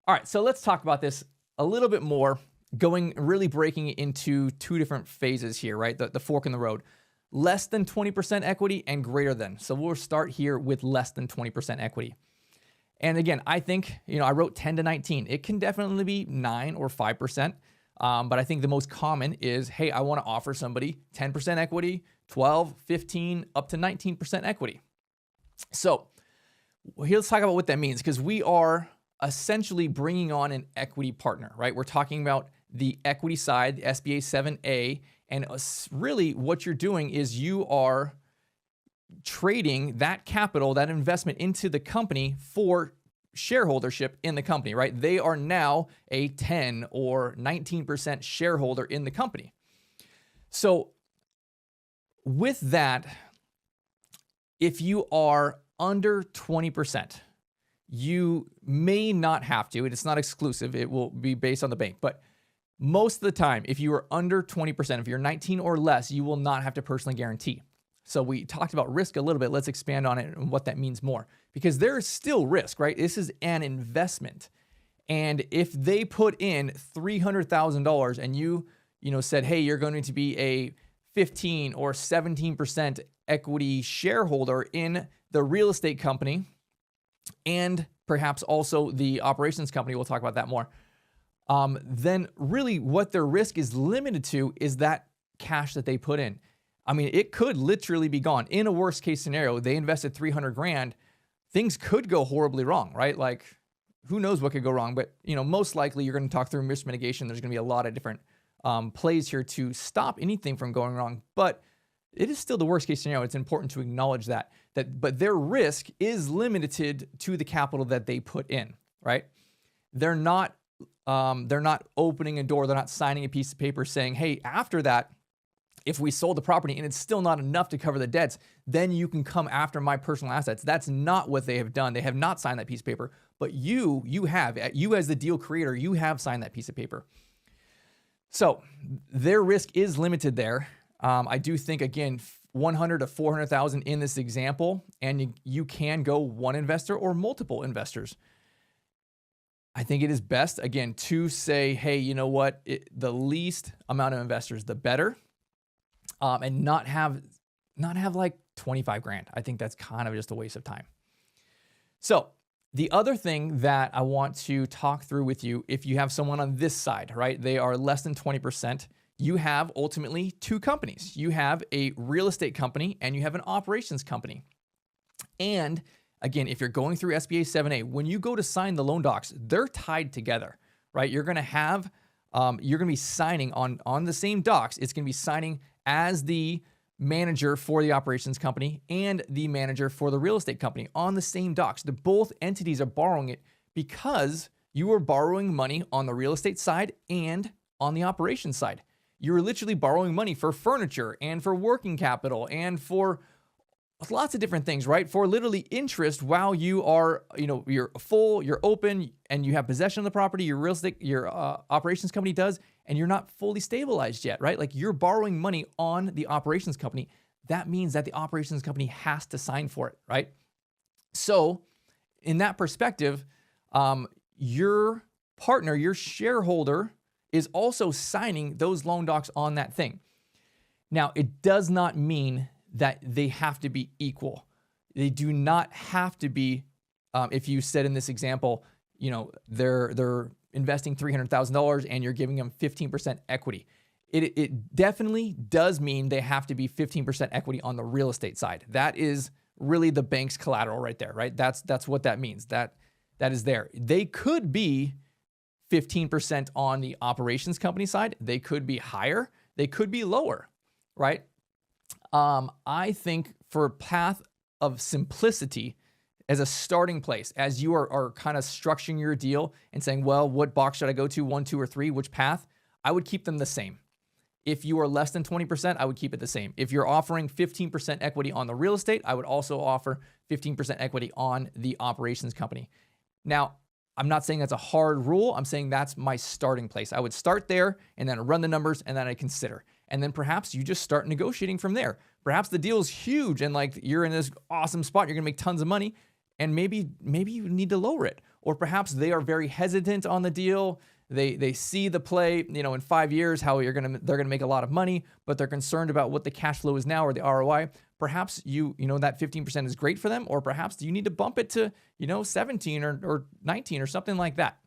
All right, so let's talk about this a little bit more, really breaking it into two different phases here, right? The fork in the road. Less than 20% equity and greater than. So we'll start here with less than 20% equity. And again, I think, I wrote 10 to 19. It can definitely be 9 or 5%. But I think the most common is, hey, I want to offer somebody 10% equity, 12, 15, up to 19% equity. So here, let's talk about what that means, because we are essentially bringing on an equity partner, right? We're talking about the equity side, the SBA 7A, and really what you're doing is you are trading that capital, that investment into the company for shareholdership in the company, right? They are now a 10 or 19% shareholder in the company. So with that, if you are under 20%, you may not have to, and it's not exclusive, it will be based on the bank, but most of the time, if you are under 20%, if you're 19 or less, you will not have to personally guarantee. So we talked about risk a little bit. Let's expand on it and what that means more, because there is still risk, right? This is an investment. And if they put in $300,000 and you said, hey, you're going to be a 15 or 17% equity shareholder in the real estate company and perhaps also the operations company, we'll talk about that more, then really what their risk is limited to is that cash that they put in. I mean, it could literally be gone. In a worst case scenario, they invested 300 grand, things could go horribly wrong, right? Like, who knows what could go wrong, but most likely you're going to talk through risk mitigation. There's going to be a lot of different plays here to stop anything from going wrong, but it is still the worst case scenario. It's important to acknowledge but their risk is limited to the capital that they put in, right? They're not opening a door. They're not signing a piece of paper saying, hey, after that, if we sold the property and it's still not enough to cover the debts, then you can come after my personal assets. That's not what they have done. They have not signed that piece of paper, but you as the deal creator, you have signed that piece of paper. So their risk is limited there. I do think, again, 100 to 400,000 in this example, and you can go one investor or multiple investors. I think it is best, again, to say, hey, you know what? The least amount of investors, the better. And not have like 25 grand. I think that's kind of just a waste of time. So the other thing that I want to talk through with you, if you have someone on this side, right, they are less than 20%, you have ultimately two companies. You have a real estate company and you have an operations company. And again, if you're going through SBA 7A, when you go to sign the loan docs, they're tied together, right? You're going to be signing on the same docs. It's going to be signing as the manager for the operations company and the manager for the real estate company on the same docs. Both entities are borrowing it because you are borrowing money on the real estate side and on the operations side. You're literally borrowing money for furniture and for working capital and for lots of different things, right? For literally interest while you are, you're full, you're open, and you have possession of the property, your real estate, your operations company does, and you're not fully stabilized yet, right? Like, you're borrowing money on the operations company. That means that the operations company has to sign for it, right? So in that perspective, your partner, your shareholder, is also signing those loan docs on that thing. Now, it does not mean that they have to be equal. They do not have to be, if you said in this example, they're investing $300,000 and you're giving them 15% equity. It definitely does mean they have to be 15% equity on the real estate side. That is really the bank's collateral right there, right? That's what that means. That is there. They could be 15% on the operations company side. They could be higher. They could be lower, right? I think for a path of simplicity as a starting place, as you are kind of structuring your deal and saying, well, what box should I go to, 1, 2, or 3, which path? I would keep them the same. If you are less than 20%, I would keep it the same. If you're offering 15% equity on the real estate, I would also offer 15% equity on the operations company. Now, I'm not saying that's a hard rule. I'm saying that's my starting place. I would start there and then run the numbers and then I consider. And then perhaps you just start negotiating from there. Perhaps the deal is huge and like you're in this awesome spot, you're gonna make tons of money, and maybe you need to lower it. or perhaps they are very hesitant on the deal. They see the play, in 5 years how they're gonna make a lot of money, but they're concerned about what the cash flow is now or the ROI. Perhaps that 15% is great for them, or perhaps you need to bump it to 17 or 19 or something like that.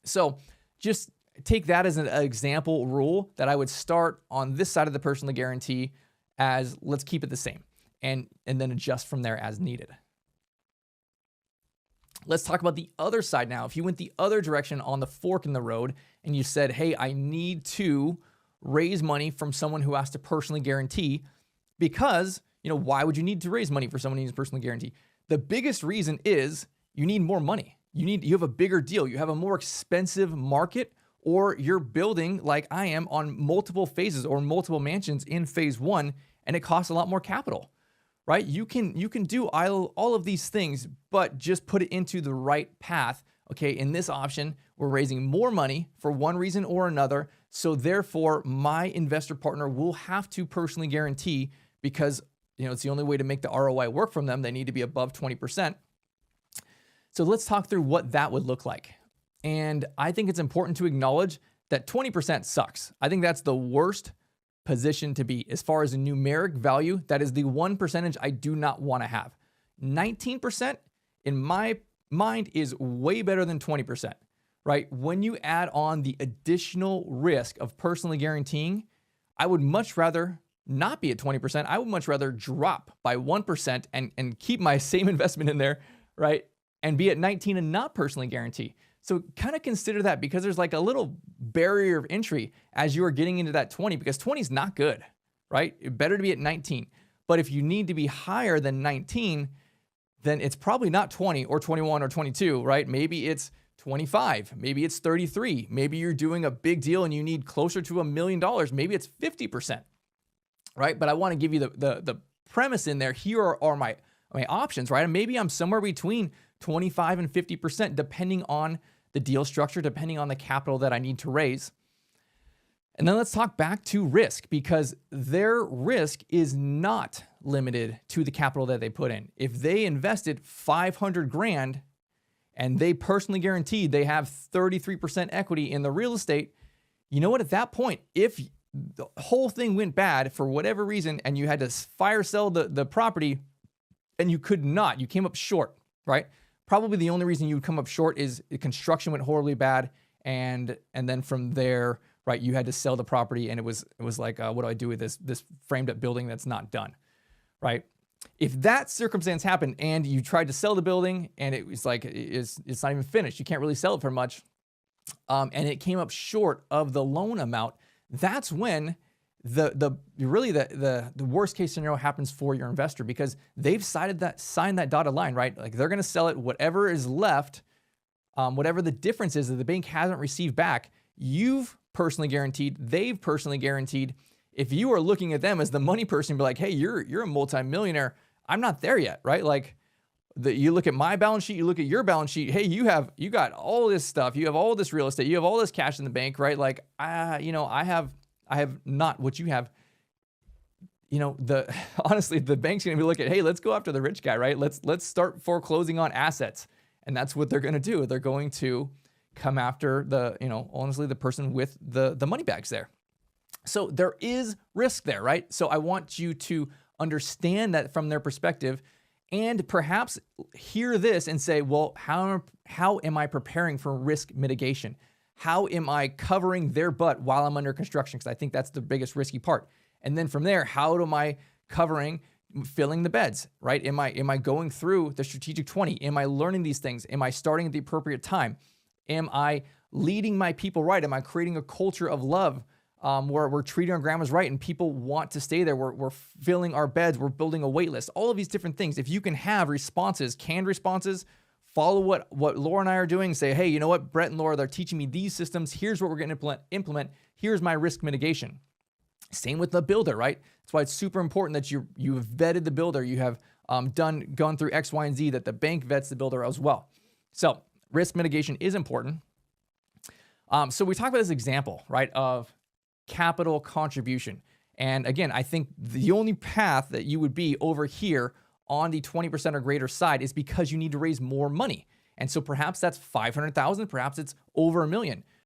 So just take that as an example rule that I would start on this side of the personal guarantee as let's keep it the same, and then adjust from there as needed. Let's talk about the other side now. If you went the other direction on the fork in the road and you said, hey, I need to raise money from someone who has to personally guarantee, because, why would you need to raise money for someone who needs a personal guarantee? The biggest reason is you need more money. You have a bigger deal. You have a more expensive market, or you're building like I am on multiple phases or multiple mansions in phase one, and it costs a lot more capital. Right? You can do all of these things, but just put it into the right path. Okay, in this option, we're raising more money for one reason or another. So therefore, my investor partner will have to personally guarantee, because it's the only way to make the ROI work from them. They need to be above 20%. So let's talk through what that would look like. And I think it's important to acknowledge that 20% sucks. I think that's the worst position to be as far as a numeric value. That is the one percentage I do not want to have. 19% in my mind is way better than 20%, right? When you add on the additional risk of personally guaranteeing, I would much rather not be at 20%. I would much rather drop by 1% and keep my same investment in there, right? And be at 19 and not personally guarantee. So kind of consider that, because there's like a little barrier of entry as you are getting into that 20, because 20 is not good, right? Better to be at 19. But if you need to be higher than 19, then it's probably not 20 or 21 or 22, right? Maybe it's 25, maybe it's 33, maybe you're doing a big deal and you need closer to $1 million, maybe it's 50%, right? But I want to give you the premise in there. Here are my options, right? And maybe I'm somewhere between 25 and 50%, depending on the deal structure, depending on the capital that I need to raise. And then let's talk back to risk, because their risk is not limited to the capital that they put in. If they invested 500 grand and they personally guaranteed they have 33% equity in the real estate, you know what? At that point, if the whole thing went bad for whatever reason and you had to fire sell the property and you came up short, right? Probably the only reason you would come up short is the construction went horribly bad, and then from there, right, you had to sell the property, and it was like, what do I do with this framed up building that's not done, right? If that circumstance happened and you tried to sell the building and it was like it's not even finished, you can't really sell it for much, and it came up short of the loan amount, that's when the worst case scenario happens for your investor, because they've signed that dotted line, right? Like they're going to sell it, whatever is left, whatever the difference is that the bank hasn't received back, you've personally guaranteed, they've personally guaranteed. If you are looking at them as the money person, be like, hey, you're a multimillionaire, I'm not there yet, right? Like you look at my balance sheet, you look at your balance sheet, hey, you got all this stuff, you have all this real estate, you have all this cash in the bank, right? Like I have not what you have. Honestly, the bank's going to be looking at, hey, let's go after the rich guy, right? Let's start foreclosing on assets. And that's what they're going to do. They're going to come after honestly, the person with the money bags there. So there is risk there, right? So I want you to understand that from their perspective, and perhaps hear this and say, well, how am I preparing for risk mitigation? How am I covering their butt while I'm under construction? Because I think that's the biggest risky part. And then from there, how am I filling the beds, right? Am I going through the strategic 20? Am I learning these things? Am I starting at the appropriate time? Am I leading my people right? Am I creating a culture of love where we're treating our grandmas right and people want to stay there? We're filling our beds. We're building a wait list. All of these different things. If you can have canned responses, follow what Laura and I are doing. Say, hey, you know what? Brett and Laura, they're teaching me these systems. Here's what we're going to implement. Here's my risk mitigation. Same with the builder, right? That's why it's super important that you've vetted the builder. You have gone through X, Y, and Z, that the bank vets the builder as well. So risk mitigation is important. So we talked about this example, right, of capital contribution. And again, I think the only path that you would be over here on the 20% or greater side is because you need to raise more money. And so perhaps that's 500,000, perhaps it's over $1 million.